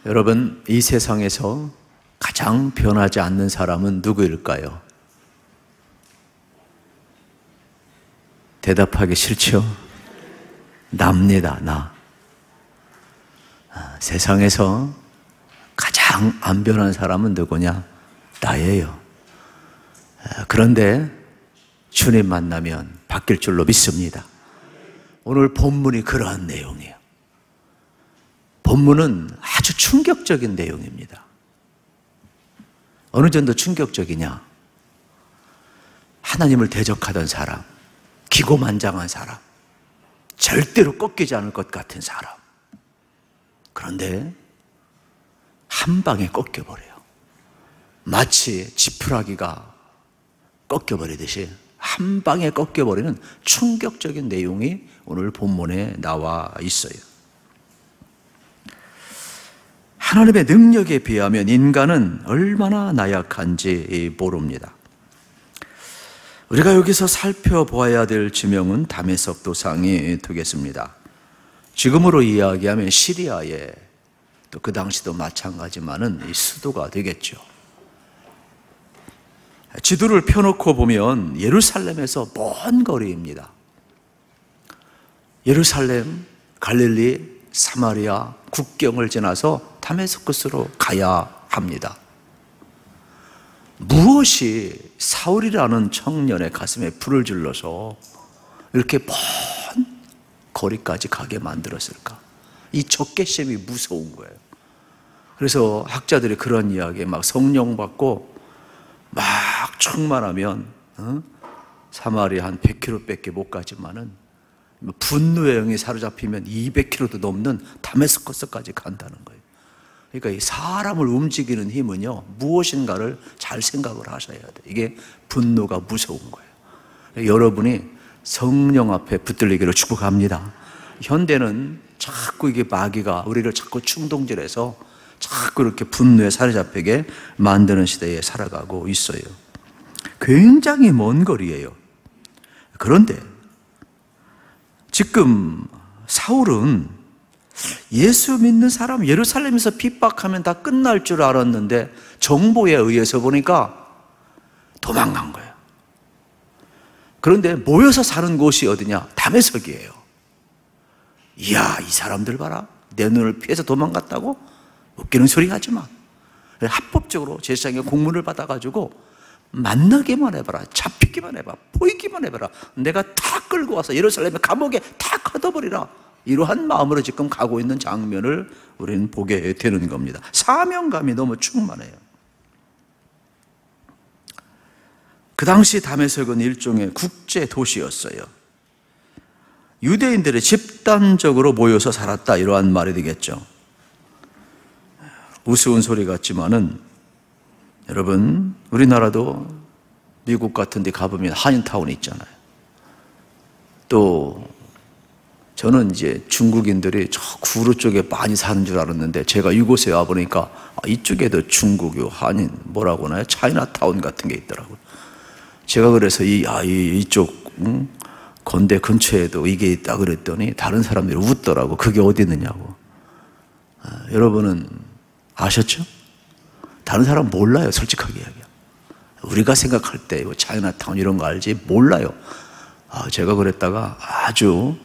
여러분, 이 세상에서 가장 변하지 않는 사람은 누구일까요? 대답하기 싫죠? 나입니다, 나. 세상에서 가장 안 변한 사람은 누구냐? 나예요. 그런데 주님 만나면 바뀔 줄로 믿습니다. 오늘 본문이 그러한 내용이에요. 본문은 아주 충격적인 내용입니다. 어느 정도 충격적이냐? 하나님을 대적하던 사람, 기고만장한 사람, 절대로 꺾이지 않을 것 같은 사람. 그런데 한 방에 꺾여버려요. 마치 지푸라기가 꺾여버리듯이 한 방에 꺾여버리는 충격적인 내용이 오늘 본문에 나와 있어요. 하나님의 능력에 비하면 인간은 얼마나 나약한지 모릅니다. 우리가 여기서 살펴보아야 될 지명은 다메섹 도상이 되겠습니다. 지금으로 이야기하면 시리아의 또 그 당시도 마찬가지만은 이 수도가 되겠죠. 지도를 펴놓고 보면 예루살렘에서 먼 거리입니다. 예루살렘, 갈릴리, 사마리아 국경을 지나서 다메섹으로 가야 합니다. 무엇이 사울이라는 청년의 가슴에 불을 질러서 이렇게 먼 거리까지 가게 만들었을까? 이 적개심이 무서운 거예요. 그래서 학자들이 그런 이야기에 막 성령 받고 막 충만하면 사마리아 한 100km밖에 못 가지만은 분노의 영이 사로잡히면 200km도 넘는 다메섹까지 간다는 거예요. 그러니까 이 사람을 움직이는 힘은요, 무엇인가를 잘 생각을 하셔야 돼요. 이게 분노가 무서운 거예요. 여러분이 성령 앞에 붙들리기를 축복합니다. 현대는 자꾸 이게 마귀가 우리를 자꾸 충동질해서 자꾸 이렇게 분노에 사로잡히게 만드는 시대에 살아가고 있어요. 굉장히 먼 거리예요. 그런데 지금 사울은 예수 믿는 사람 예루살렘에서 핍박하면 다 끝날 줄 알았는데 정보에 의해서 보니까 도망간 거예요. 그런데 모여서 사는 곳이 어디냐? 다메섹이에요. 이야, 이 사람들 봐라. 내 눈을 피해서 도망갔다고? 웃기는 소리 하지 마. 합법적으로 제사장의 공문을 받아가지고 만나기만 해봐라. 잡히기만 해봐. 보이기만 해봐라. 내가 다 끌고 와서 예루살렘의 감옥에 다 가둬버리라. 이러한 마음으로 지금 가고 있는 장면을 우리는 보게 되는 겁니다. 사명감이 너무 충만해요. 그 당시 다메섹은 일종의 국제 도시였어요. 유대인들이 집단적으로 모여서 살았다, 이러한 말이 되겠죠. 우스운 소리 같지만은 여러분, 우리나라도 미국 같은 데 가보면 한인타운이 있잖아요. 또 저는 이제 중국인들이 저 구루 쪽에 많이 사는 줄 알았는데 제가 이곳에 와보니까 이쪽에도 중국요, 한인, 뭐라고 하나요? 차이나타운 같은 게 있더라고요. 제가 그래서 이쪽 건대 근처에도 이게 있다 그랬더니 다른 사람들이 웃더라고. 그게 어디 있느냐고. 여러분은 아셨죠? 다른 사람 몰라요, 솔직하게 이야기해요. 우리가 생각할 때 차이나타운 이런 거 알지 몰라요. 제가 그랬다가 아주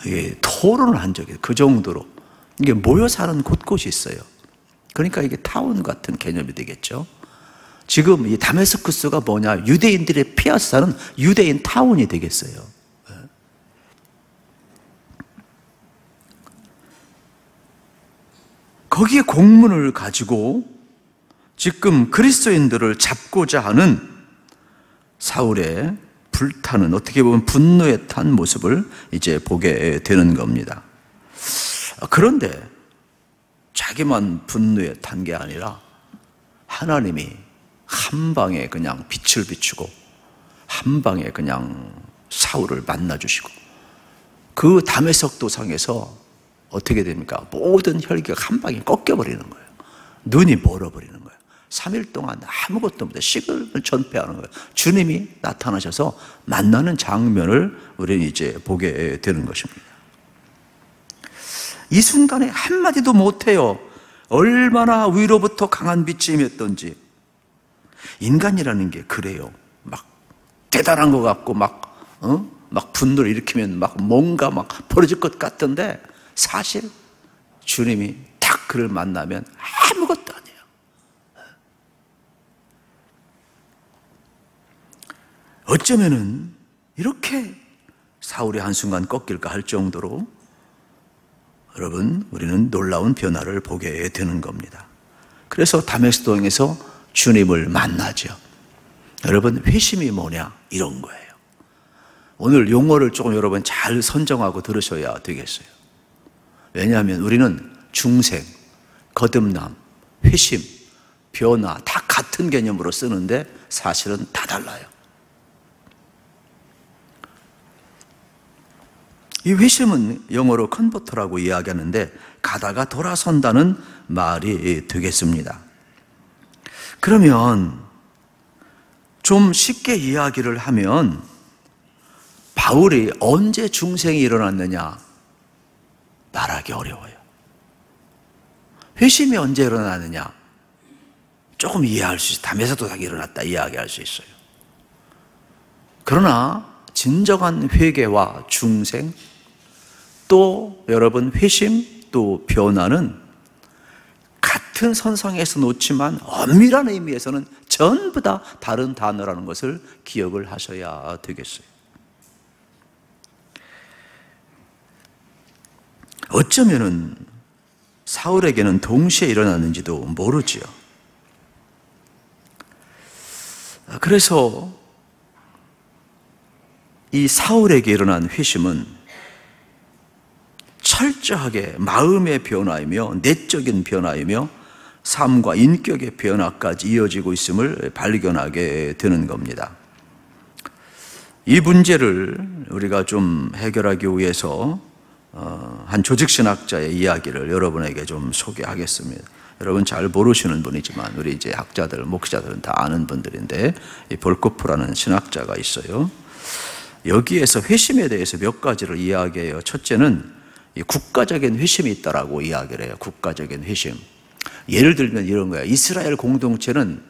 이게 토론을 한 적이 그 정도로 이게 모여 사는 곳곳이 있어요. 그러니까 이게 타운 같은 개념이 되겠죠. 지금 이 다메섹스가 뭐냐? 유대인들의 피하서 사는 유대인 타운이 되겠어요. 거기에 공문을 가지고 지금 그리스도인들을 잡고자 하는 사울의 불타는, 어떻게 보면 분노에 탄 모습을 이제 보게 되는 겁니다. 그런데 자기만 분노에 탄 게 아니라 하나님이 한 방에 그냥 빛을 비추고 한 방에 그냥 사울을 만나주시고 그 다메섹 도상에서 어떻게 됩니까? 모든 혈기가 한 방에 꺾여버리는 거예요. 눈이 멀어버리는 거예요. 3일 동안 아무것도 없는데 식을 전폐하는 거예요. 주님이 나타나셔서 만나는 장면을 우리는 이제 보게 되는 것입니다. 이 순간에 한마디도 못해요. 얼마나 위로부터 강한 비침이었던지. 인간이라는 게 그래요. 막 대단한 것 같고 막 분노를 일으키면 막 뭔가 막 벌어질 것 같던데 사실 주님이 딱 그를 만나면 아무것도 아니에요. 어쩌면은 이렇게 사울이 한순간 꺾일까 할 정도로 여러분, 우리는 놀라운 변화를 보게 되는 겁니다. 그래서 다메섹 동에서 주님을 만나죠. 여러분, 회심이 뭐냐? 이런 거예요. 오늘 용어를 조금 여러분 잘 선정하고 들으셔야 되겠어요. 왜냐하면 우리는 중생, 거듭남, 회심, 변화 다 같은 개념으로 쓰는데 사실은 다 달라요. 이 회심은 영어로 컨버터라고 이야기하는데 가다가 돌아선다는 말이 되겠습니다. 그러면 좀 쉽게 이야기를 하면 바울이 언제 중생이 일어났느냐 말하기 어려워요. 회심이 언제 일어나느냐 조금 이해할 수 있어요. 담에서 도닥이 일어났다 이야기할 수 있어요. 그러나 진정한 회개와 중생 또 여러분 회심 또 변화는 같은 선상에서 놓지만 엄밀한 의미에서는 전부 다 다른 단어라는 것을 기억을 하셔야 되겠어요. 어쩌면은 사울에게는 동시에 일어났는지도 모르지요. 그래서 이 사울에게 일어난 회심은 철저하게 마음의 변화이며 내적인 변화이며 삶과 인격의 변화까지 이어지고 있음을 발견하게 되는 겁니다. 이 문제를 우리가 좀 해결하기 위해서 한 조직신학자의 이야기를 여러분에게 좀 소개하겠습니다. 여러분 잘 모르시는 분이지만 우리 이제 학자들, 목사들은 다 아는 분들인데 이 볼코프라는 신학자가 있어요. 여기에서 회심에 대해서 몇 가지를 이야기해요. 첫째는 이 국가적인 회심이 있다라고 이야기를 해요. 국가적인 회심. 예를 들면 이런 거예요. 이스라엘 공동체는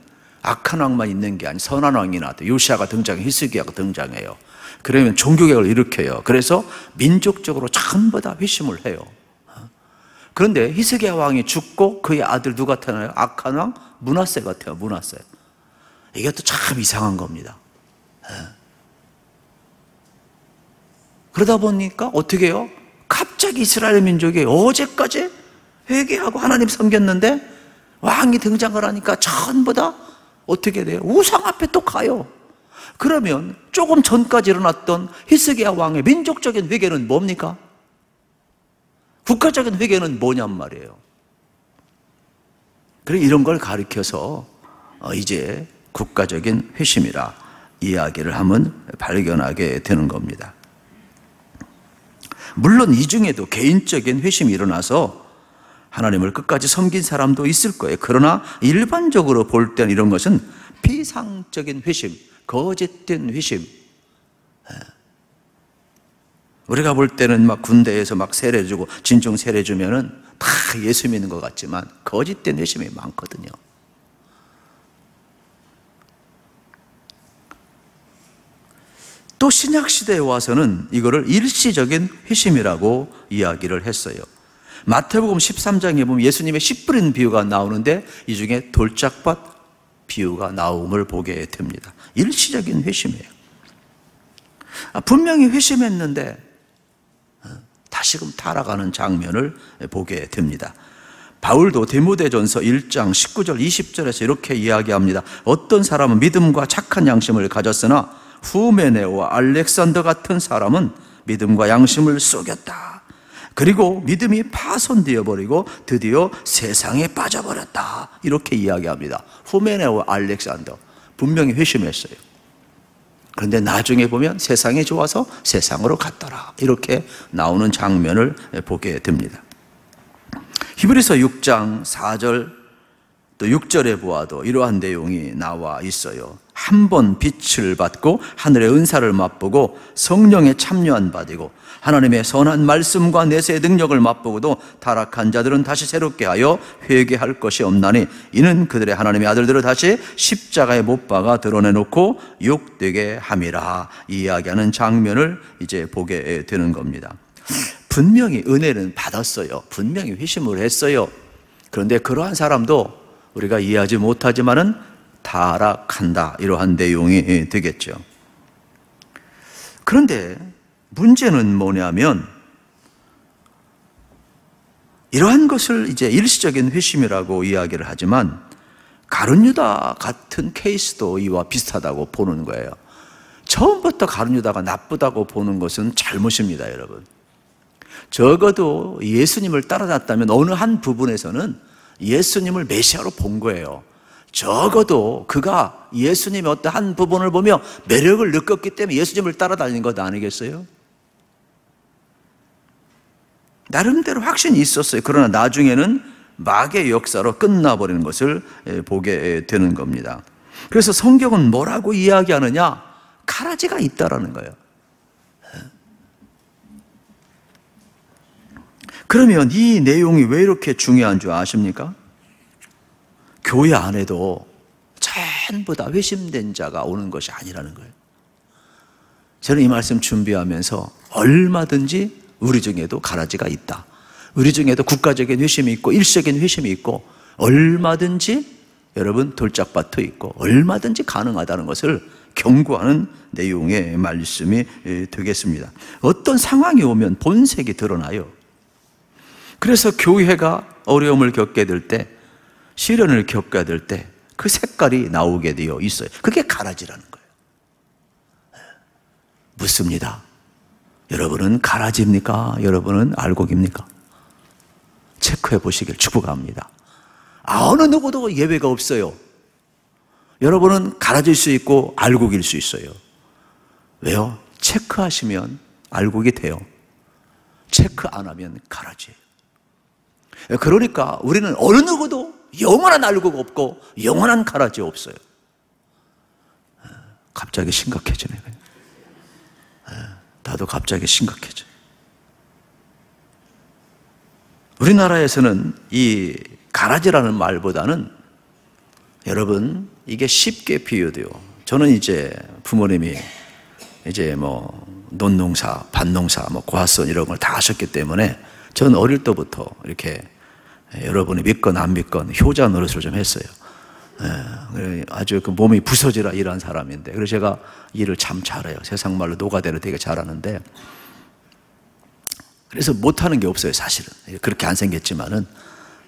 악한 왕만 있는 게 아니라 선한 왕이 나도 요시아가 등장해, 히스기야가 등장해요. 그러면 종교개혁을 일으켜요. 그래서 민족적으로 전부 다 회심을 해요. 그런데 히스기야 왕이 죽고 그의 아들 누가 태어나요? 악한 왕 므낫세가 태어나요. 므낫세. 이게 또 참 이상한 겁니다. 그러다 보니까 어떻게 해요? 갑자기 이스라엘 민족이 어제까지 회개하고 하나님 섬겼는데 왕이 등장을 하니까 전부 다 어떻게 돼요? 우상 앞에 또 가요. 그러면 조금 전까지 일어났던 히스기야 왕의 민족적인 회개는 뭡니까? 국가적인 회개는 뭐냔 말이에요. 그래 이런 걸 가리켜서 이제 국가적인 회심이라 이야기를 하면 발견하게 되는 겁니다. 물론 이 중에도 개인적인 회심이 일어나서 하나님을 끝까지 섬긴 사람도 있을 거예요. 그러나 일반적으로 볼 때는 이런 것은 비상적인 회심, 거짓된 회심. 우리가 볼 때는 막 군대에서 막 세례주고 진중 세례주면은 다 예수 믿는 것 같지만 거짓된 회심이 많거든요. 또 신약시대에 와서는 이거를 일시적인 회심이라고 이야기를 했어요. 마태복음 13장에 보면 예수님의 씨 뿌리는 비유가 나오는데 이 중에 돌짝밭 비유가 나옴을 보게 됩니다. 일시적인 회심이에요. 분명히 회심했는데 다시금 타락하는 장면을 보게 됩니다. 바울도 디모데전서 1장 19절 20절에서 이렇게 이야기합니다. 어떤 사람은 믿음과 착한 양심을 가졌으나 후메네오와 알렉산더 같은 사람은 믿음과 양심을 속였다. 그리고 믿음이 파손되어 버리고 드디어 세상에 빠져버렸다. 이렇게 이야기합니다. 후메네오와 알렉산더 분명히 회심했어요. 그런데 나중에 보면 세상이 좋아서 세상으로 갔더라. 이렇게 나오는 장면을 보게 됩니다. 히브리서 6장 4절 또 6절에 보아도 이러한 내용이 나와 있어요. 한 번 빛을 받고 하늘의 은사를 맛보고 성령에 참여한 바 되고 하나님의 선한 말씀과 내세의 능력을 맛보고도 타락한 자들은 다시 새롭게 하여 회개할 것이 없나니 이는 그들의 하나님의 아들들을 다시 십자가에 못 박아 드러내놓고 욕되게 함이라. 이야기하는 장면을 이제 보게 되는 겁니다. 분명히 은혜는 받았어요. 분명히 회심을 했어요. 그런데 그러한 사람도 우리가 이해하지 못하지만은 타락한다, 이러한 내용이 되겠죠. 그런데 문제는 뭐냐면 이러한 것을 이제 일시적인 회심이라고 이야기를 하지만 가룟 유다 같은 케이스도 이와 비슷하다고 보는 거예요. 처음부터 가룟 유다가 나쁘다고 보는 것은 잘못입니다, 여러분. 적어도 예수님을 따라갔다면 어느 한 부분에서는 예수님을 메시아로 본 거예요. 적어도 그가 예수님의 어떤 한 부분을 보며 매력을 느꼈기 때문에 예수님을 따라다니는 것 아니겠어요? 나름대로 확신이 있었어요. 그러나 나중에는 마귀의 역사로 끝나버리는 것을 보게 되는 겁니다. 그래서 성경은 뭐라고 이야기하느냐? 가라지가 있다라는 거예요. 그러면 이 내용이 왜 이렇게 중요한 줄 아십니까? 교회 안에도 전부 다 회심된 자가 오는 것이 아니라는 거예요. 저는 이 말씀 준비하면서 얼마든지 우리 중에도 가라지가 있다. 우리 중에도 국가적인 회심이 있고 일시적인 회심이 있고 얼마든지 여러분 돌짝밭도 있고 얼마든지 가능하다는 것을 경고하는 내용의 말씀이 되겠습니다. 어떤 상황이 오면 본색이 드러나요. 그래서 교회가 어려움을 겪게 될 때, 시련을 겪게 될 때 그 색깔이 나오게 되어 있어요. 그게 가라지라는 거예요. 묻습니다. 여러분은 가라지입니까? 여러분은 알곡입니까? 체크해 보시길 축복합니다. 어느 누구도 예외가 없어요. 여러분은 가라질 수 있고 알곡일 수 있어요. 왜요? 체크하시면 알곡이 돼요. 체크 안 하면 가라지예요. 그러니까 우리는 어느 누구도 영원한 알곡 없고 영원한 가라지 없어요. 갑자기 심각해지네. 나도 갑자기 심각해져. 우리나라에서는 이 가라지라는 말보다는 여러분 이게 쉽게 비유돼요. 저는 이제 부모님이 이제 뭐 논농사, 밭농사, 뭐 고아선 이런 걸 다 하셨기 때문에 저는 어릴 때부터 이렇게 여러분이 믿건 안 믿건 효자 노릇을 좀 했어요. 아주 그 몸이 부서지라 일한 사람인데, 그래서 제가 일을 참 잘해요. 세상 말로 노가대로 되게 잘하는데, 그래서 못하는 게 없어요, 사실은. 그렇게 안 생겼지만은,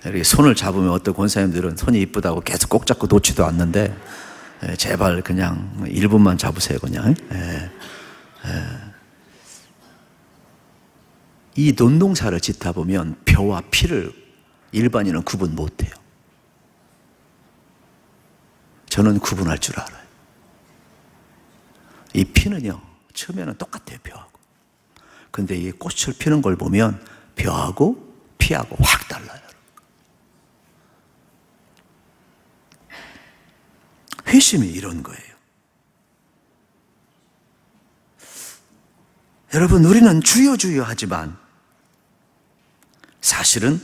이렇게 손을 잡으면 어떤 권사님들은 손이 이쁘다고 계속 꼭 잡고 놓지도 않는데, 제발 그냥 1분만 잡으세요, 그냥. 이 논농사를 짓다 보면 벼와 피를 일반인은 구분 못해요. 저는 구분할 줄 알아요. 이 피는요, 처음에는 똑같아요, 벼하고. 근데 이 꽃을 피는 걸 보면 벼하고 피하고 확 달라요. 회심이 이런 거예요. 여러분, 우리는 주여 주여 하지만 사실은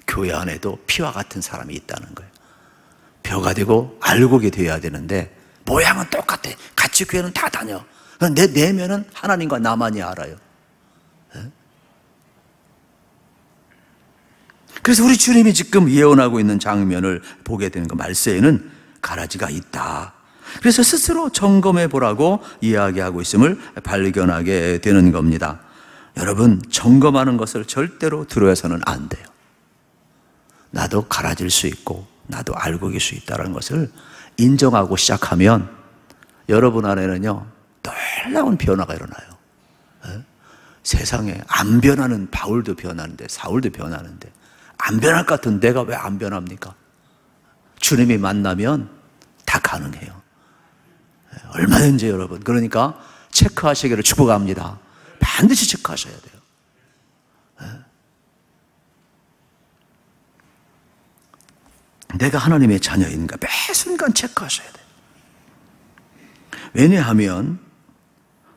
교회 안에도 피와 같은 사람이 있다는 거예요. 벼가 되고 알곡이 되어야 되는데 모양은 똑같아. 같이 교회는 다 다녀. 내 내면은 하나님과 나만이 알아요. 그래서 우리 주님이 지금 예언하고 있는 장면을 보게 되는 그 말세에는 가라지가 있다. 그래서 스스로 점검해 보라고 이야기하고 있음을 발견하게 되는 겁니다. 여러분, 점검하는 것을 절대로 두려워해서는 안 돼요. 나도 가라질 수 있고 나도 알곡일 수 있다는 것을 인정하고 시작하면 여러분 안에는요, 놀라운 변화가 일어나요. 세상에 안 변하는 바울도 변하는데, 사울도 변하는데, 안 변할 것 같은 내가 왜 안 변합니까? 주님이 만나면 다 가능해요. 얼마든지 여러분. 그러니까 체크하시기를 축복합니다. 반드시 체크하셔야 돼요. 내가 하나님의 자녀인가 매 순간 체크하셔야 돼요. 왜냐하면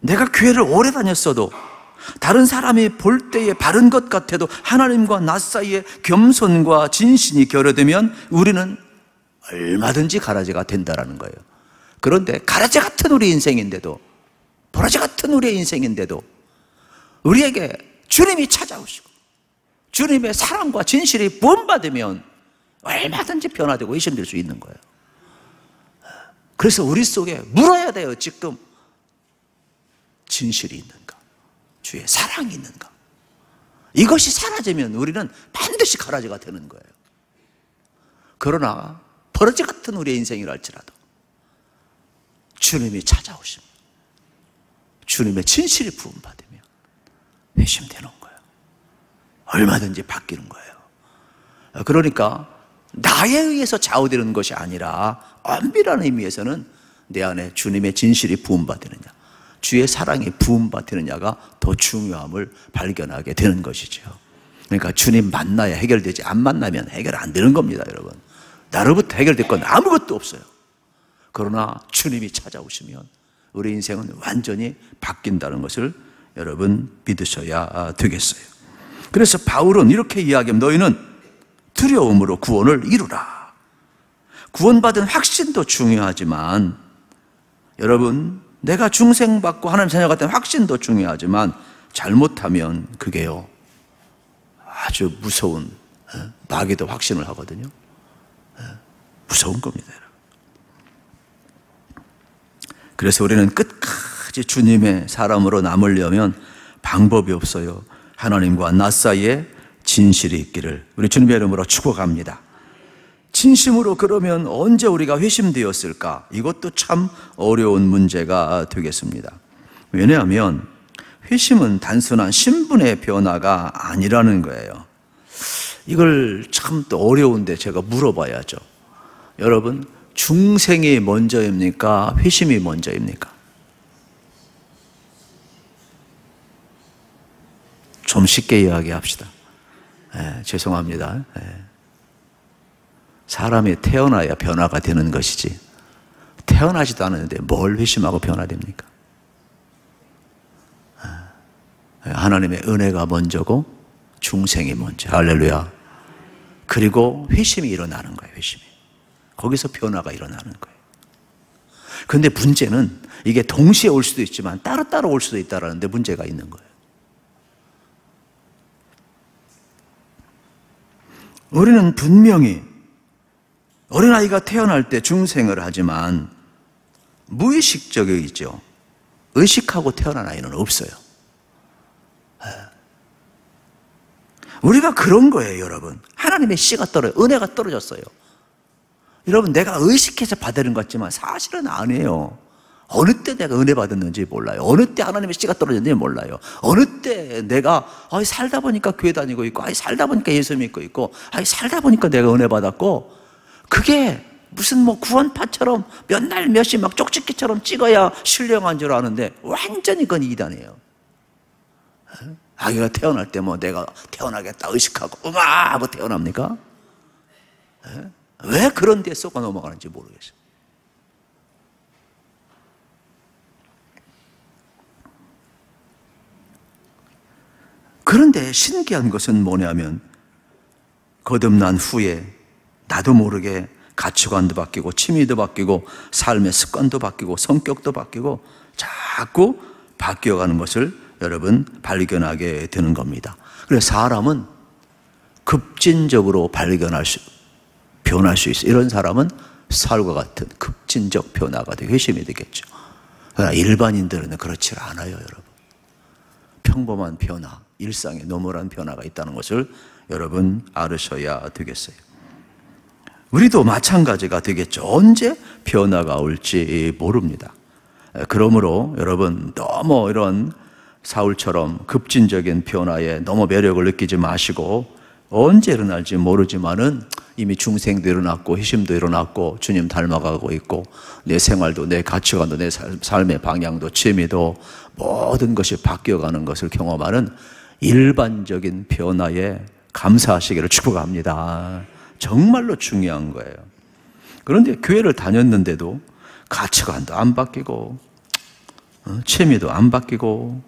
내가 교회를 오래 다녔어도 다른 사람이 볼 때에 바른 것 같아도 하나님과 나 사이에 겸손과 진신이 결여되면 우리는 얼마든지 가라지가 된다라는 거예요. 그런데 가라지 같은 우리 인생인데도, 도라지 같은 우리의 인생인데도 우리에게 주님이 찾아오시고 주님의 사랑과 진실이 부음받으면 얼마든지 변화되고 의심될 수 있는 거예요. 그래서 우리 속에 물어야 돼요. 지금 진실이 있는가? 주의 사랑이 있는가? 이것이 사라지면 우리는 반드시 가라지가 되는 거예요. 그러나 버러지 같은 우리의 인생이라 할지라도 주님이 찾아오시면, 주님의 진실이 부음받으면 회심되는 거예요. 얼마든지 바뀌는 거예요. 그러니까 나에 의해서 좌우되는 것이 아니라 엄밀한 의미에서는 내 안에 주님의 진실이 부음받느냐, 주의 사랑이 부음받느냐가 더 중요함을 발견하게 되는 것이죠. 그러니까 주님 만나야 해결되지, 안 만나면 해결 안 되는 겁니다, 여러분. 나로부터 해결될 건 아무것도 없어요. 그러나 주님이 찾아오시면 우리 인생은 완전히 바뀐다는 것을 여러분 믿으셔야 되겠어요. 그래서 바울은 이렇게 이야기합니다. 너희는 두려움으로 구원을 이루라. 구원받은 확신도 중요하지만, 여러분, 내가 중생받고 하나님 자녀가 된 확신도 중요하지만 잘못하면 그게요 아주 무서운, 마귀도 확신을 하거든요. 무서운 겁니다, 여러분. 그래서 우리는 끝까지 주님의 사람으로 남으려면 방법이 없어요. 하나님과 나 사이에 진실이 있기를 우리 주님의 이름으로 축복합니다. 진심으로 그러면 언제 우리가 회심되었을까? 이것도 참 어려운 문제가 되겠습니다. 왜냐하면 회심은 단순한 신분의 변화가 아니라는 거예요. 이걸 참 또 어려운데 제가 물어봐야죠. 여러분, 중생이 먼저입니까? 회심이 먼저입니까? 좀 쉽게 이야기합시다. 죄송합니다. 사람이 태어나야 변화가 되는 것이지 태어나지도 않았는데 뭘 회심하고 변화됩니까? 하나님의 은혜가 먼저고 중생이 먼저. 할렐루야. 그리고 회심이 일어나는 거예요. 회심이. 거기서 변화가 일어나는 거예요. 그런데 문제는 이게 동시에 올 수도 있지만 따로따로 올 수도 있다는 데 문제가 있는 거예요. 우리는 분명히 어린아이가 태어날 때 중생을 하지만 무의식적이죠. 의식하고 태어난 아이는 없어요. 우리가 그런 거예요, 여러분. 하나님의 씨가 은혜가 떨어졌어요. 여러분, 내가 의식해서 받는 것 같지만 사실은 아니에요. 어느 때 내가 은혜 받았는지 몰라요. 어느 때 하나님의 씨가 떨어졌는지 몰라요. 어느 때 내가 살다 보니까 교회 다니고 있고, 살다 보니까 예수 믿고 있고, 살다 보니까 내가 은혜 받았고, 그게 무슨 뭐 구원파처럼 몇 날 몇시 막 쪽집기처럼 찍어야 신령한 줄 아는데 완전히 그건 이단이에요. 아기가 태어날 때 뭐 내가 태어나겠다 의식하고 하고 태어납니까? 왜 그런 데에 쏙 넘어가는지 모르겠어요. 그런데 신기한 것은 뭐냐면 거듭난 후에 나도 모르게 가치관도 바뀌고 취미도 바뀌고 삶의 습관도 바뀌고 성격도 바뀌고 자꾸 바뀌어가는 것을 여러분 발견하게 되는 겁니다. 그래서 사람은 급진적으로 변할 수 있어요. 이런 사람은 사울과 같은 급진적 변화가 되고 회심이 되겠죠. 그러나 일반인들은 그렇지 않아요, 여러분. 평범한 변화, 일상에 노멀한 변화가 있다는 것을 여러분 알으셔야 되겠어요. 우리도 마찬가지가 되겠죠. 언제 변화가 올지 모릅니다. 그러므로 여러분 너무 이런 사울처럼 급진적인 변화에 너무 매력을 느끼지 마시고, 언제 일어날지 모르지만은 이미 중생도 일어났고 회심도 일어났고 주님 닮아가고 있고 내 생활도 내 가치관도 내 삶의 방향도 취미도 모든 것이 바뀌어가는 것을 경험하는 일반적인 변화에 감사하시기를 축복합니다. 정말로 중요한 거예요. 그런데 교회를 다녔는데도 가치관도 안 바뀌고 취미도 안 바뀌고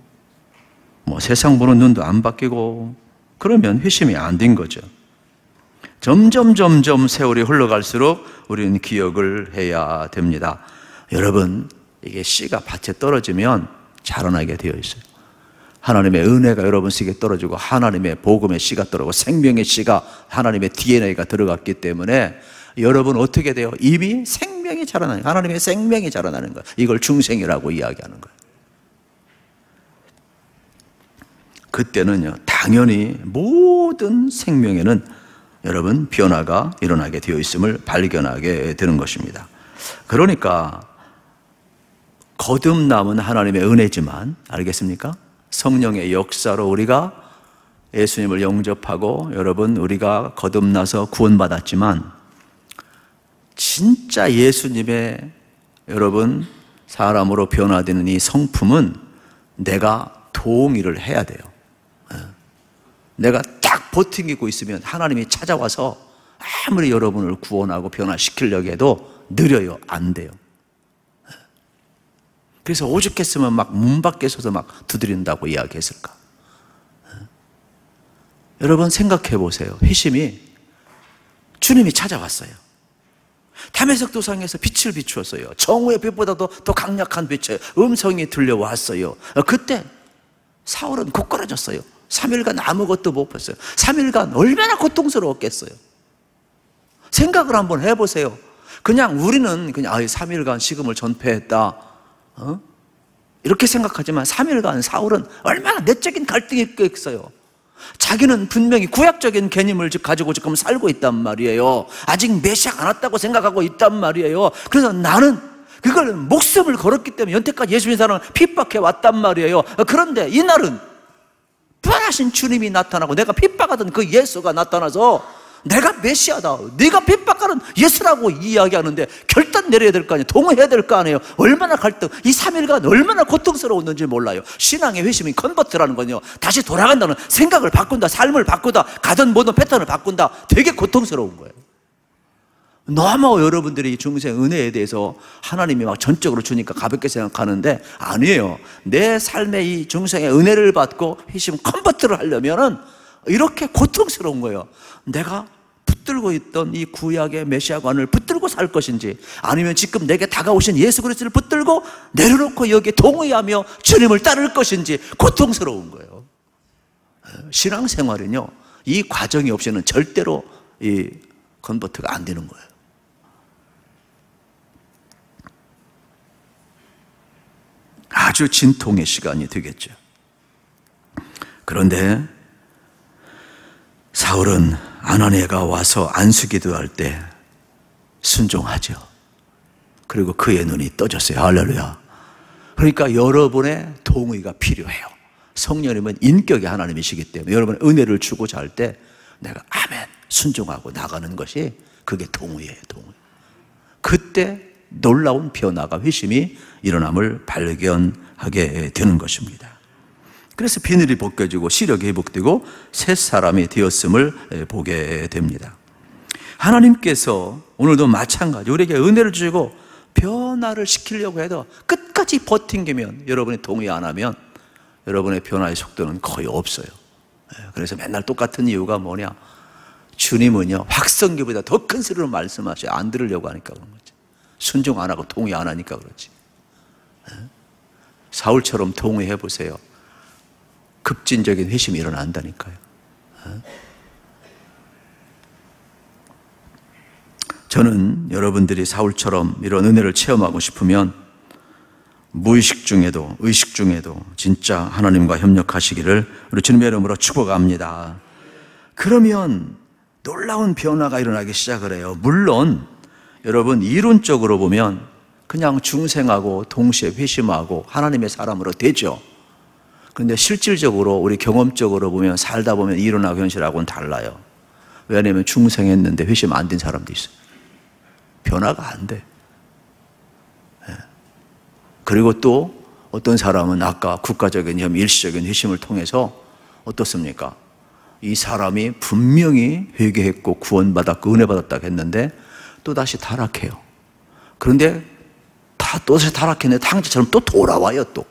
세상 보는 눈도 안 바뀌고 그러면 회심이 안 된 거죠. 점점 세월이 흘러갈수록 우리는 기억을 해야 됩니다. 여러분, 이게 씨가 밭에 떨어지면 자라나게 되어 있어요. 하나님의 은혜가 여러분 속에 떨어지고 하나님의 복음의 씨가 떨어지고 생명의 씨가 하나님의 DNA가 들어갔기 때문에 여러분 어떻게 돼요? 이미 생명이 자라나는 거예요. 하나님의 생명이 자라나는 거예요. 이걸 중생이라고 이야기하는 거예요. 그때는요, 당연히 모든 생명에는 여러분 변화가 일어나게 되어 있음을 발견하게 되는 것입니다. 그러니까 거듭남은 하나님의 은혜지만, 알겠습니까? 성령의 역사로 우리가 예수님을 영접하고 여러분 우리가 거듭나서 구원받았지만 진짜 예수님의 여러분 사람으로 변화되는 이 성품은 내가 동의를 해야 돼요. 내가 딱 버티고 있으면 하나님이 찾아와서 아무리 여러분을 구원하고 변화시키려고 해도 느려요. 안 돼요. 그래서 오죽했으면 막 문 밖에 서서 막 두드린다고 이야기했을까? 여러분 생각해 보세요. 회심이 주님이 찾아왔어요. 다메섹 도상에서 빛을 비추었어요. 정오의 빛보다도 더 강력한 빛의 음성이 들려왔어요. 그때 사울은 고꾸라졌어요. 3일간 아무것도 못 봤어요. 3일간 얼마나 고통스러웠겠어요. 생각을 한번 해보세요. 그냥 우리는 3일간 식음을 전폐했다 이렇게 생각하지만 3일간 사울은 얼마나 내적인 갈등이 있겠어요. 자기는 분명히 구약적인 개념을 가지고 지금 살고 있단 말이에요. 아직 메시아가 안 왔다고 생각하고 있단 말이에요. 그래서 나는 그걸 목숨을 걸었기 때문에 여태까지 예수 믿는 사람은 핍박해 왔단 말이에요. 그런데 이날은 부활하신 주님이 나타나고 내가 핍박하던 그 예수가 나타나서 내가 메시아다, 네가 핍박하는 예수라고 이야기하는데 결단 내려야 될 거 아니에요. 동의해야 될 거 아니에요. 얼마나 갈등, 이 3일간 얼마나 고통스러웠는지 몰라요. 신앙의 회심이 컨버트라는 건요, 다시 돌아간다는 생각을 바꾼다, 삶을 바꾸다, 가던 모든 패턴을 바꾼다. 되게 고통스러운 거예요. 너무 여러분들이 중생 은혜에 대해서 하나님이 막 전적으로 주니까 가볍게 생각하는데 아니에요. 내 삶의 이 중생의 은혜를 받고 회심 컨버트를 하려면은 이렇게 고통스러운 거예요. 내가 붙들고 있던 이 구약의 메시아관을 붙들고 살 것인지, 아니면 지금 내게 다가오신 예수 그리스도를 붙들고 내려놓고 여기에 동의하며 주님을 따를 것인지 고통스러운 거예요. 신앙생활은요, 이 과정이 없이는 절대로 이 컨버트가 안 되는 거예요. 아주 진통의 시간이 되겠죠. 그런데 사울은 아나니아가 와서 안수기도할 때 순종하죠. 그리고 그의 눈이 떠졌어요. 할렐루야. 그러니까 여러분의 동의가 필요해요. 성령님은 인격의 하나님이시기 때문에 여러분의 은혜를 주고자 할 때 내가 아멘 순종하고 나가는 것이 그게 동의예요. 동의. 그때 놀라운 변화가, 회심이 일어남을 발견하게 되는 것입니다. 그래서 비늘이 벗겨지고 시력이 회복되고 새 사람이 되었음을 보게 됩니다. 하나님께서 오늘도 마찬가지 우리에게 은혜를 주시고 변화를 시키려고 해도 끝까지 버팅기면, 여러분이 동의 안 하면 여러분의 변화의 속도는 거의 없어요. 그래서 맨날 똑같은 이유가 뭐냐? 주님은요, 확성기보다 더 큰 소리로 말씀하셔요. 안 들으려고 하니까 그런 거지. 순종 안 하고 동의 안 하니까 그렇지. 사울처럼 동의해 보세요. 급진적인 회심이 일어난다니까요. 저는 여러분들이 사울처럼 이런 은혜를 체험하고 싶으면 무의식 중에도 의식 중에도 진짜 하나님과 협력하시기를 우리 주님의 이름으로 축복합니다. 그러면 놀라운 변화가 일어나기 시작을 해요. 물론 여러분 이론적으로 보면 그냥 중생하고 동시에 회심하고 하나님의 사람으로 되죠. 그런데 실질적으로 우리 경험적으로 보면 살다 보면 이론하고 현실하고는 달라요. 왜냐하면 중생했는데 회심 안 된 사람도 있어요. 변화가 안 돼. 그리고 또 어떤 사람은 아까 국가적인 일시적인 회심을 통해서 어떻습니까? 이 사람이 분명히 회개했고 구원받았고 은혜받았다고 했는데 또다시 타락해요. 그런데 또다시 타락했는데 탕자처럼 또 돌아와요 또.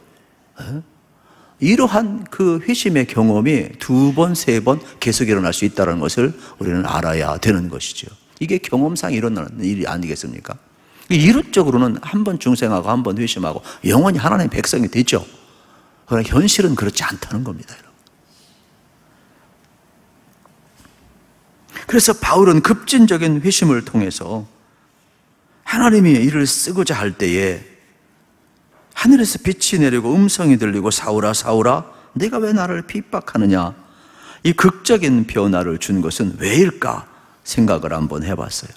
이러한 그 회심의 경험이 2번, 3번 계속 일어날 수 있다는 것을 우리는 알아야 되는 것이죠. 이게 경험상 일어나는 일이 아니겠습니까? 이론적으로는 한 번 중생하고 한 번 회심하고 영원히 하나님의 백성이 되죠. 그러나 현실은 그렇지 않다는 겁니다. 그래서 바울은 급진적인 회심을 통해서 하나님이 이를 쓰고자 할 때에 하늘에서 빛이 내리고 음성이 들리고 사울아 사울아 네가 왜 나를 핍박하느냐, 이 극적인 변화를 준 것은 왜일까 생각을 한번 해봤어요.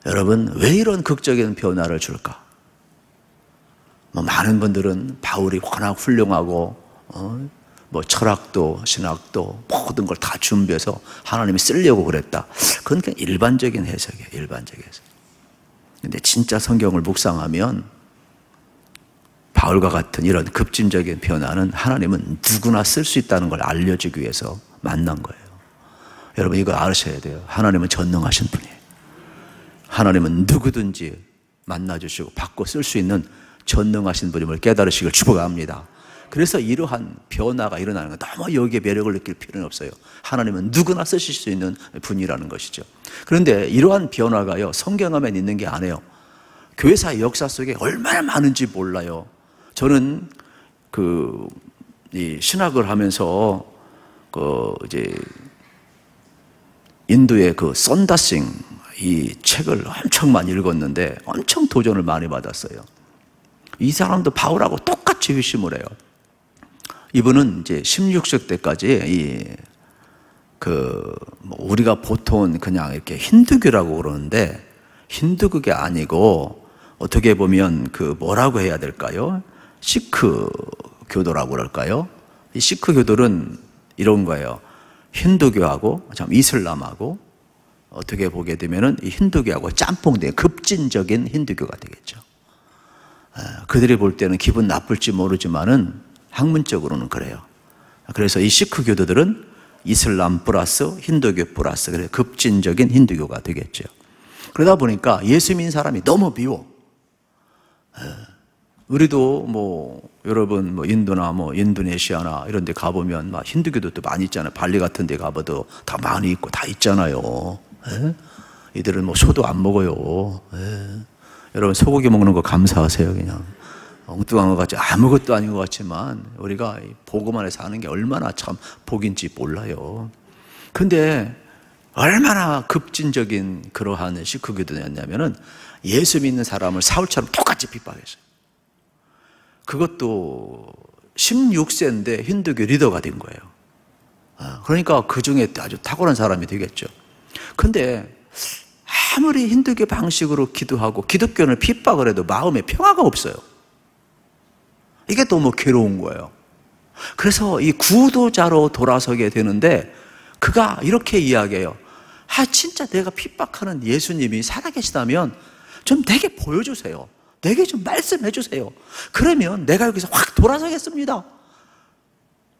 여러분, 왜 이런 극적인 변화를 줄까? 많은 분들은 바울이 워낙 훌륭하고 철학도 신학도 모든 걸 다 준비해서 하나님이 쓰려고 그랬다. 그건 그냥 일반적인 해석이에요. 일반적인 해석. 근데 진짜 성경을 묵상하면 바울과 같은 이런 급진적인 변화는 하나님은 누구나 쓸 수 있다는 걸 알려주기 위해서 만난 거예요. 여러분, 이거 아셔야 돼요. 하나님은 전능하신 분이에요. 하나님은 누구든지 만나주시고 받고 쓸 수 있는 전능하신 분임을 깨달으시길 축복합니다. 그래서 이러한 변화가 일어나는 건 너무 여기에 매력을 느낄 필요는 없어요. 하나님은 누구나 쓰실 수 있는 분이라는 것이죠. 그런데 이러한 변화가요, 성경에만 있는 게 아니에요. 교회사의 역사 속에 얼마나 많은지 몰라요. 저는 이 신학을 하면서 이제 인도의 썬다싱 이 책을 엄청 많이 읽었는데 엄청 도전을 많이 받았어요. 이 사람도 바울하고 똑같이 회심을 해요. 이분은 이제 16세 때까지 우리가 보통 그냥 이렇게 힌두교라고 그러는데 힌두교가 아니고 어떻게 보면 뭐라고 해야 될까요? 시크 교도라고 그럴까요? 이 시크 교도는 이런 거예요. 힌두교하고 이슬람하고 어떻게 보게 되면은 이 힌두교하고 짬뽕된 급진적인 힌두교가 되겠죠. 그들이 볼 때는 기분 나쁠지 모르지만은 학문적으로는 그래요. 그래서 이 시크 교도들은 이슬람 플러스 힌두교 플러스 그래서 급진적인 힌두교가 되겠죠. 그러다 보니까 예수 믿는 사람이 너무 미워. 우리도 여러분 인도나 인도네시아나 이런 데 가보면 힌두교도 많이 있잖아요. 발리 같은 데 가봐도 다 많이 있고 다 있잖아요. 이들은 소도 안 먹어요. 여러분, 소고기 먹는 거 감사하세요. 그냥 엉뚱한 것 같지 아무것도 아닌 것 같지만 우리가 복음 안에 사는 게 얼마나 참 복인지 몰라요. 근데 얼마나 급진적인 그러한 시크교도였냐면은 예수 믿는 사람을 사울처럼 똑같이 핍박했어요. 그것도 16세인데 힌두교 리더가 된 거예요. 그러니까 그 중에 아주 탁월한 사람이 되겠죠. 근데 아무리 힌두교 방식으로 기도하고 기독교를 핍박을 해도 마음에 평화가 없어요. 이게 너무 괴로운 거예요. 그래서 이 구도자로 돌아서게 되는데 그가 이렇게 이야기해요. 진짜 내가 핍박하는 예수님이 살아계시다면 좀 내게 보여주세요. 내게 좀 말씀해 주세요. 그러면 내가 여기서 확 돌아서겠습니다.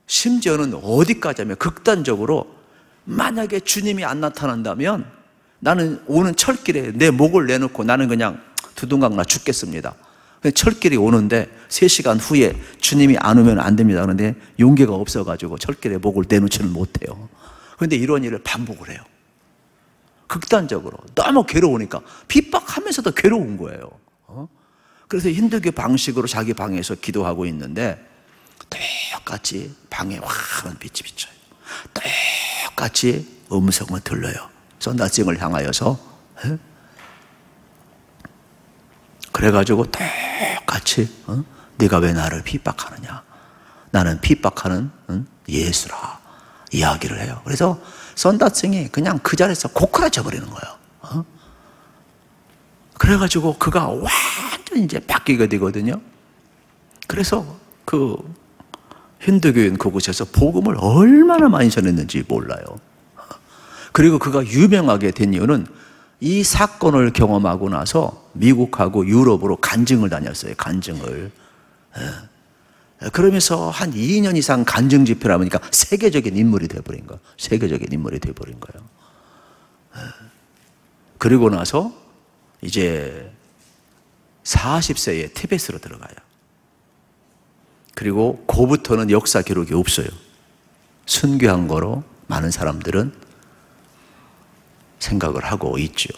심지어는 어디까지 하면 극단적으로 만약에 주님이 안 나타난다면 나는 오는 철길에 내 목을 내놓고 나는 그냥 두둥강나 죽겠습니다. 철길이 오는데 3시간 후에 주님이 안 오면 안 됩니다. 그런데 용기가 없어가지고 철길에 목을 내놓지는 못해요. 그런데 이런 일을 반복을 해요. 극단적으로 너무 괴로우니까 핍박하면서도 괴로운 거예요. 그래서 힌두교 방식으로 자기 방에서 기도하고 있는데 똑같이 방에 환한 빛이 비쳐요. 똑같이 음성을 들려요. 썬다싱을 향하여서. 그래가지고 똑같이 네가 왜 나를 핍박하느냐, 나는 핍박하는 예수라 이야기를 해요. 그래서 썬다싱이 그냥 그 자리에서 고꾸라져 버리는 거예요. 그래가지고 그가 완전 이제 바뀌게 되거든요. 그래서 그 힌두교인 그곳에서 복음을 얼마나 많이 전했는지 몰라요. 그리고 그가 유명하게 된 이유는 이 사건을 경험하고 나서 미국하고 유럽으로 간증을 다녔어요. 간증을. 그러면서 한 2년 이상 간증 집회를 하니까 세계적인 인물이 되어버린 거예요. 세계적인 인물이 되어버린 거예요. 그리고 나서 이제 40세에 티베트로 들어가요. 그리고 그부터는 역사 기록이 없어요. 순교한 거로 많은 사람들은 생각을 하고 있죠.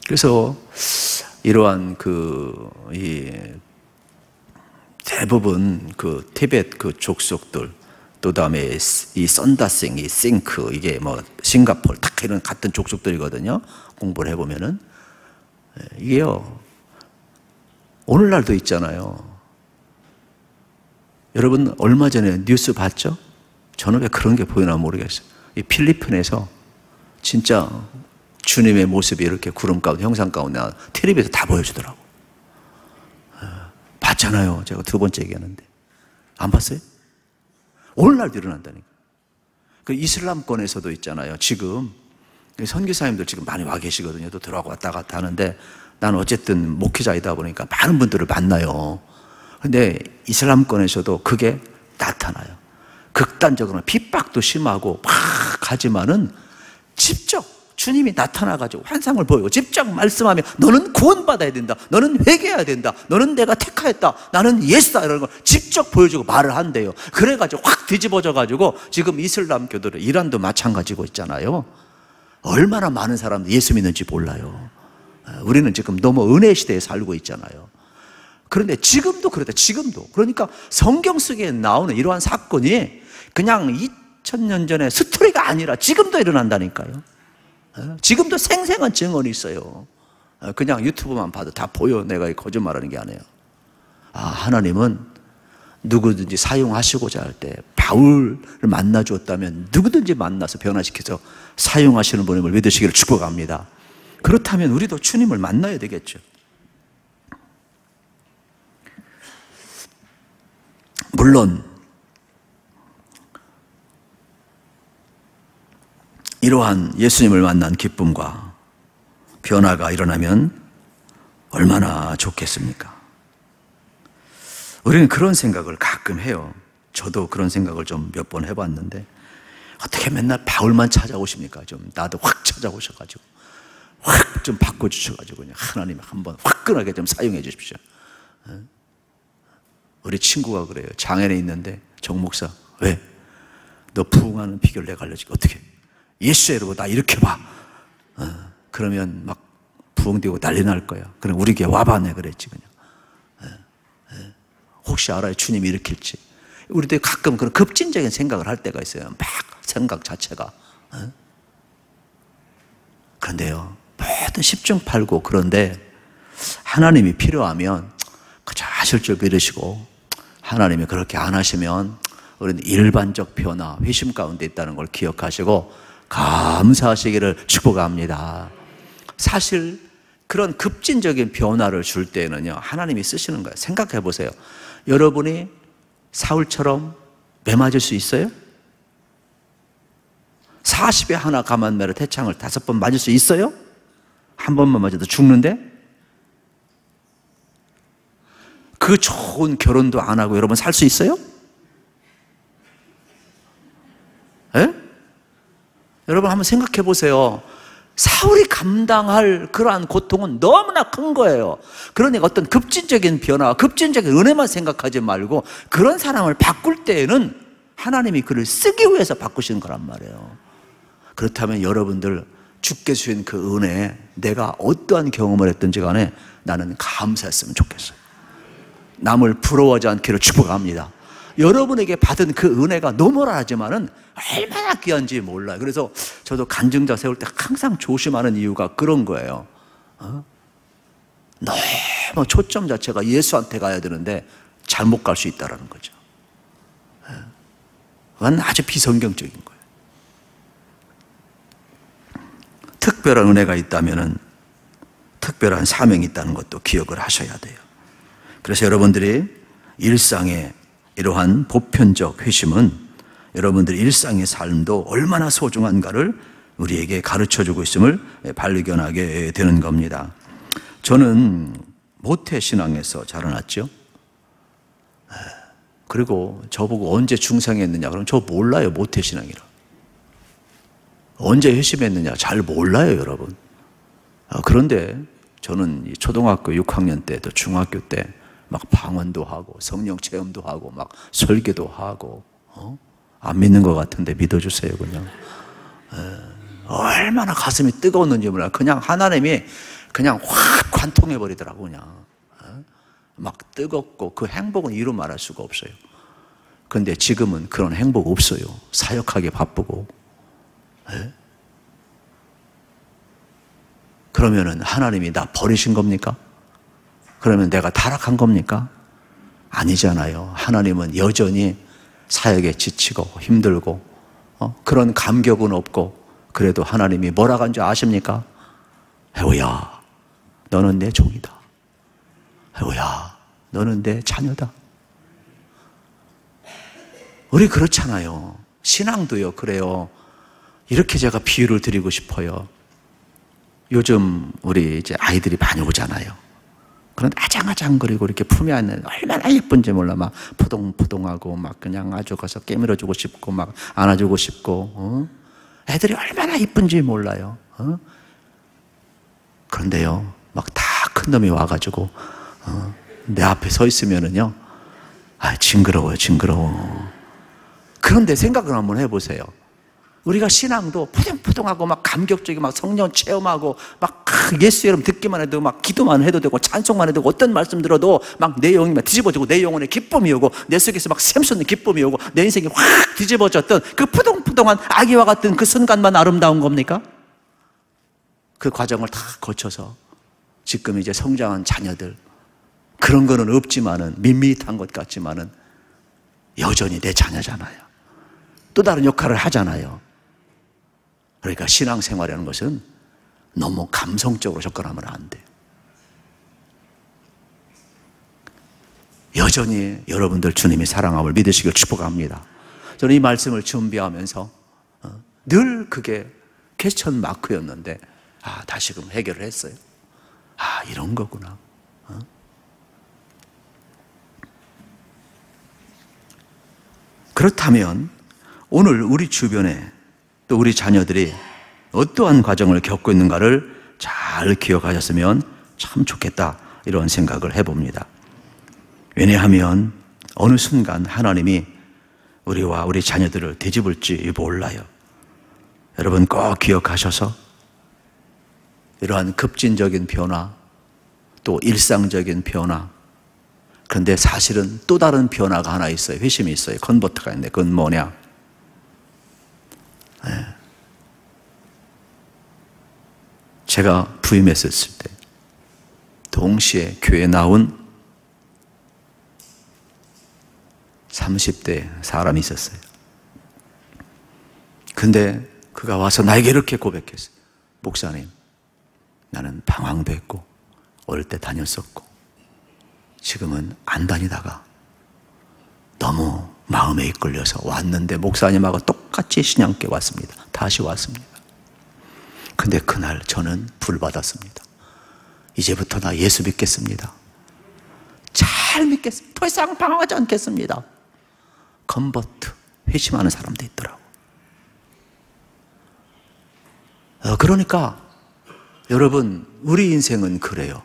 그래서 이러한 대부분 티베트 족속들, 또 다음에 이 선다싱, 이 싱크, 이게 뭐 싱가포르 딱 이런 같은 족속들이거든요. 공부를 해보면은 이게요, 오늘날도 있잖아요. 여러분 얼마 전에 뉴스 봤죠? 저는 왜 그런 게 보이나 모르겠어요. 이 필리핀에서 진짜 주님의 모습이 이렇게 구름 가운데, 형상 가운데 텔레비에서 다 보여주더라고. 봤잖아요. 제가 두 번째 얘기하는데. 안 봤어요? 오늘날도 일어난다니까. 그 이슬람권에서도 있잖아요. 지금 선교사님들 지금 많이 와 계시거든요. 또 들어가고 왔다 갔다 하는데, 나는 어쨌든 목회자이다 보니까 많은 분들을 만나요. 근데 이슬람권에서도 그게 나타나요. 극단적으로 핍박도 심하고 막 하지만은 직접 주님이 나타나가지고 환상을 보이고 직접 말씀하며 너는 구원받아야 된다, 너는 회개해야 된다, 너는 내가 택하였다, 나는 예수다, 이런 걸 직접 보여주고 말을 한대요. 그래가지고 확 뒤집어져가지고 지금 이슬람교들은 이란도 마찬가지고 있잖아요. 얼마나 많은 사람들이 예수 믿는지 몰라요. 우리는 지금 너무 은혜 시대에 살고 있잖아요. 그런데 지금도 그렇다. 지금도. 그러니까 성경 속에 나오는 이러한 사건이 그냥 2000년 전에 스토리가 아니라 지금도 일어난다니까요. 지금도 생생한 증언이 있어요. 그냥 유튜브만 봐도 다 보여. 내가 거짓말하는 게 아니에요. 하나님은 누구든지 사용하시고자 할 때 바울을 만나 주었다면 누구든지 만나서 변화시켜서 사용하시는 분임을 믿으시기를 축복합니다. 그렇다면 우리도 주님을 만나야 되겠죠. 물론 이러한 예수님을 만난 기쁨과 변화가 일어나면 얼마나 좋겠습니까? 우리는 그런 생각을 가끔 해요. 저도 그런 생각을 좀 몇 번 해봤는데, 어떻게 맨날 바울만 찾아오십니까? 좀 나도 확 찾아오셔가지고 확 좀 바꿔주셔가지고 그냥 하나님 한번 화끈하게 좀 사용해 주십시오. 우리 친구가 그래요. 장애에 있는데, 정 목사, 왜? 너 부흥하는 비결 내가 알려줄게. 어떻게? 예수의 이름으로 나 일으켜봐. 그러면 막 부흥되고 난리 날 거야. 그럼 우리 교회 와봐, 내 그랬지 그냥. 혹시 알아요? 주님이 일으킬지. 우리도 가끔 그런 급진적인 생각을 할 때가 있어요. 막 생각 자체가. 그런데요, 모든 10중 8구. 그런데 하나님이 필요하면 그저 하실 줄 믿으시고, 하나님이 그렇게 안 하시면 우리는 일반적 변화, 회심 가운데 있다는 걸 기억하시고 감사하시기를 축복합니다. 사실 그런 급진적인 변화를 줄 때는요, 하나님이 쓰시는 거예요. 생각해 보세요. 여러분이 사울처럼 매 맞을 수 있어요? 40에 하나 가만매를 태창을 5번 맞을 수 있어요? 한 번만 맞아도 죽는데? 그 좋은 결혼도 안 하고 여러분 살 수 있어요? 예? 여러분 한번 생각해 보세요. 사울이 감당할 그러한 고통은 너무나 큰 거예요. 그러니까 어떤 급진적인 변화, 급진적인 은혜만 생각하지 말고 그런 사람을 바꿀 때에는 하나님이 그를 쓰기 위해서 바꾸시는 거란 말이에요. 그렇다면 여러분들 주께 주신 그 은혜에 내가 어떠한 경험을 했든지 간에 나는 감사했으면 좋겠어요. 남을 부러워하지 않기를 축복합니다. 여러분에게 받은 그 은혜가 너무나 하지만은 얼마나 귀한지 몰라요. 그래서 저도 간증자 세울 때 항상 조심하는 이유가 그런 거예요. 너무 초점 자체가 예수한테 가야 되는데 잘못 갈 수 있다는 거죠. 그건 아주 비성경적인 거예요. 특별한 은혜가 있다면은 특별한 사명이 있다는 것도 기억을 하셔야 돼요. 그래서 여러분들이 일상의 이러한 보편적 회심은 여러분들의 일상의 삶도 얼마나 소중한가를 우리에게 가르쳐주고 있음을 발견하게 되는 겁니다. 저는 모태신앙에서 자라났죠. 그리고 저보고 언제 중생했느냐 그러면 저 몰라요. 모태신앙이라. 언제 회심했느냐 잘 몰라요, 여러분. 그런데 저는 초등학교 6학년 때 또 중학교 때 막 방언도 하고 성령 체험도 하고 막 설교도 하고 안 믿는 것 같은데 믿어주세요. 그냥 얼마나 가슴이 뜨거웠는지 몰라요. 그냥 하나님이 그냥 확 관통해 버리더라고. 그냥 막 뜨겁고 그 행복은 이루 말할 수가 없어요. 그런데 지금은 그런 행복 없어요. 사역하기 바쁘고. 그러면은 하나님이 나 버리신 겁니까? 그러면 내가 타락한 겁니까? 아니잖아요. 하나님은 여전히 사역에 지치고 힘들고 그런 감격은 없고, 그래도 하나님이 뭐라고 한 줄 아십니까? 해오야, 너는 내 종이다. 해오야, 너는 내 자녀다. 우리 그렇잖아요. 신앙도요, 그래요. 이렇게 제가 비유를 드리고 싶어요. 요즘 우리 이제 아이들이 많이 오잖아요. 그런 아장아장거리고 이렇게 품에 안는 얼마나 예쁜지 몰라. 막 포동포동하고 막 그냥 아주 가서 깨물어주고 싶고 막 안아주고 싶고, 애들이 얼마나 예쁜지 몰라요. 그런데요, 막 다 큰 놈이 와가지고 내 앞에 서 있으면은요, 징그러워요, 징그러워. 그런데 생각을 한번 해보세요. 우리가 신앙도 포동포동하고 막 감격적이고 막 성령 체험하고 막 예수 이름 듣기만 해도 막 기도만 해도 되고 찬송만 해도 되고 어떤 말씀 들어도 막 내 영이 막 뒤집어지고 내 영혼에 기쁨이 오고 내 속에서 막 샘솟는 기쁨이 오고 내 인생이 확 뒤집어졌던 그 포동포동한 아기와 같은 그 순간만 아름다운 겁니까? 그 과정을 다 거쳐서 지금 이제 성장한 자녀들, 그런 거는 없지만은, 밋밋한 것 같지만은 여전히 내 자녀잖아요. 또 다른 역할을 하잖아요. 그러니까 신앙생활이라는 것은 너무 감성적으로 접근하면 안 돼요. 여전히 여러분들 주님이 사랑함을 믿으시길 축복합니다. 저는 이 말씀을 준비하면서 늘 그게 퀘스천 마크였는데, 다시금 해결을 했어요. 이런 거구나. 그렇다면 오늘 우리 주변에 또 우리 자녀들이 어떠한 과정을 겪고 있는가를 잘 기억하셨으면 참 좋겠다, 이런 생각을 해봅니다. 왜냐하면 어느 순간 하나님이 우리와 우리 자녀들을 뒤집을지 몰라요. 여러분 꼭 기억하셔서 이러한 급진적인 변화, 또 일상적인 변화, 그런데 사실은 또 다른 변화가 하나 있어요. 회심이 있어요. 컨버트가 있는데 그건 뭐냐? 제가 부임했었을 때 동시에 교회에 나온 30대 사람이 있었어요. 근데 그가 와서 나에게 이렇게 고백했어요. 목사님, 나는 방황도 했고 어릴 때 다녔었고 지금은 안 다니다가 너무 마음에 이끌려서 왔는데 목사님하고 똑같이 신앙께 왔습니다. 다시 왔습니다. 근데 그날 저는 불받았습니다. 이제부터 나 예수 믿겠습니다. 잘 믿겠습니다. 더 이상 방황하지 않겠습니다. 컨버트, 회심하는 사람도 있더라고. 그러니까 여러분, 우리 인생은 그래요.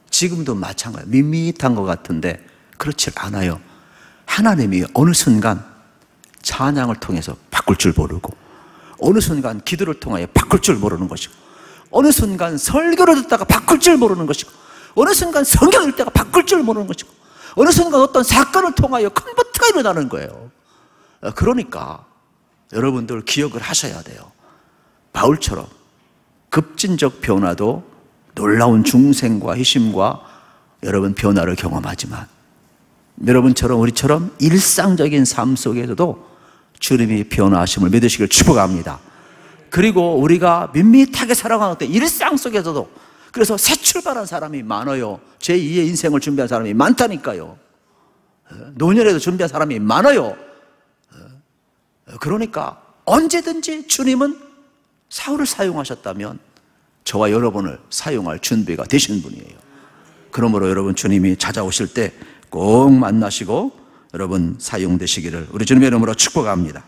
지금도 마찬가지예요. 밋밋한 것 같은데 그렇지 않아요. 하나님이 어느 순간 찬양을 통해서 바꿀 줄 모르고, 어느 순간 기도를 통하여 바꿀 줄 모르는 것이고, 어느 순간 설교를 듣다가 바꿀 줄 모르는 것이고, 어느 순간 성경을 읽다가 바꿀 줄 모르는 것이고, 어느 순간 어떤 사건을 통하여 컨버트가 일어나는 거예요. 그러니까 여러분들 기억을 하셔야 돼요. 바울처럼 급진적 변화도 놀라운 중생과 희심과 여러분 변화를 경험하지만, 여러분처럼 우리처럼 일상적인 삶 속에서도 주님이 변화하심을 믿으시길 축복합니다. 그리고 우리가 밋밋하게 살아가는 때 일상 속에서도, 그래서 새 출발한 사람이 많아요. 제2의 인생을 준비한 사람이 많다니까요. 노년에도 준비한 사람이 많아요. 그러니까 언제든지 주님은 사울을 사용하셨다면 저와 여러분을 사용할 준비가 되신 분이에요. 그러므로 여러분, 주님이 찾아오실 때 꼭 만나시고 여러분 사용되시기를 우리 주님의 이름으로 축복합니다.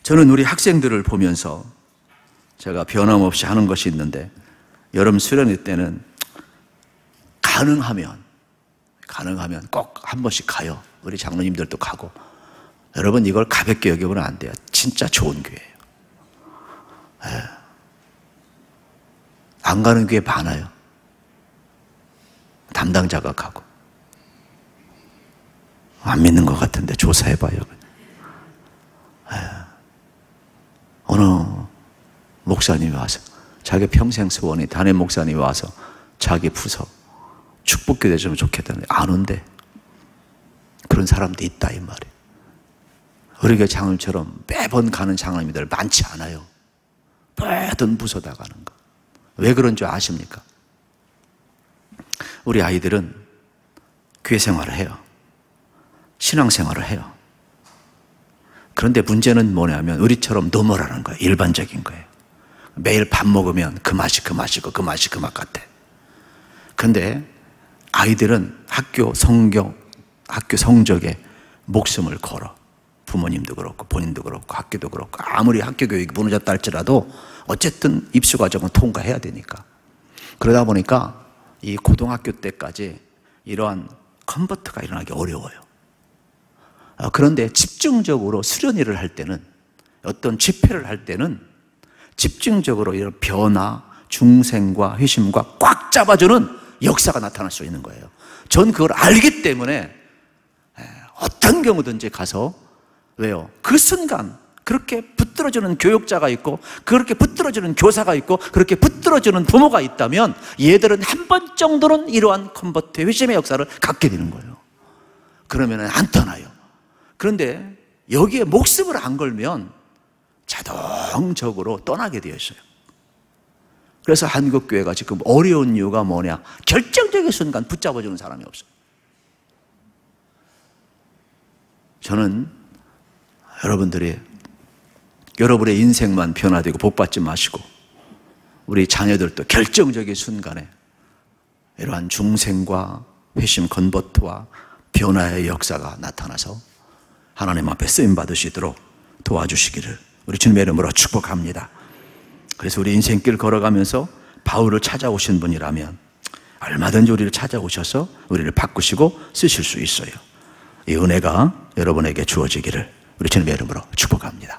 저는 우리 학생들을 보면서 제가 변함없이 하는 것이 있는데, 여름 수련회 때는 가능하면 꼭 한 번씩 가요. 우리 장로님들도 가고. 여러분, 이걸 가볍게 여기면 안 돼요. 진짜 좋은 교회예요. 안 가는 교회 많아요. 담당자가 가고. 안 믿는 것 같은데 조사해봐요. 어느 목사님이 와서, 자기 평생 소원이 담임 목사님이 와서 자기 부서 축복교대 좀 좋겠다는데 안 온대. 그런 사람도 있다 이 말이에요. 우리 교회 장로님처럼 매번 가는 장로님들 많지 않아요. 매번 부서다 가는 거. 왜 그런 줄 아십니까? 우리 아이들은 교회 생활을 해요. 신앙생활을 해요. 그런데 문제는 뭐냐면 우리처럼 노멀하는 거예요. 일반적인 거예요. 매일 밥 먹으면 그 맛이 그 맛이고 그 맛이 그 맛 같아. 근데 아이들은 학교 성경, 학교 성적에 목숨을 걸어. 부모님도 그렇고 본인도 그렇고 학교도 그렇고, 아무리 학교 교육이 무너졌다 할지라도 어쨌든 입시 과정은 통과해야 되니까. 그러다 보니까 이 고등학교 때까지 이러한 컨버트가 일어나기 어려워요. 그런데 집중적으로 수련회를 할 때는, 어떤 집회를 할 때는 집중적으로 이런 변화, 중생과 회심과 꽉 잡아주는 역사가 나타날 수 있는 거예요. 전 그걸 알기 때문에 어떤 경우든지 가서, 왜요? 그 순간 그렇게 붙들어주는 교육자가 있고, 그렇게 붙들어주는 교사가 있고, 그렇게 붙들어주는 부모가 있다면 얘들은 한 번 정도는 이러한 컨버트, 회심의 역사를 갖게 되는 거예요. 그러면 안 떠나요. 그런데 여기에 목숨을 안 걸면 자동적으로 떠나게 되어 있어요. 그래서 한국교회가 지금 어려운 이유가 뭐냐? 결정적인 순간 붙잡아주는 사람이 없어요. 저는 여러분들이 여러분의 인생만 변화되고 복받지 마시고, 우리 자녀들도 결정적인 순간에 이러한 중생과 회심 컨버트와 변화의 역사가 나타나서 하나님 앞에 쓰임받으시도록 도와주시기를 우리 주님의 이름으로 축복합니다. 그래서 우리 인생길 걸어가면서 바울을 찾아오신 분이라면 얼마든지 우리를 찾아오셔서 우리를 바꾸시고 쓰실 수 있어요. 이 은혜가 여러분에게 주어지기를 우리 주님의 이름으로 축복합니다.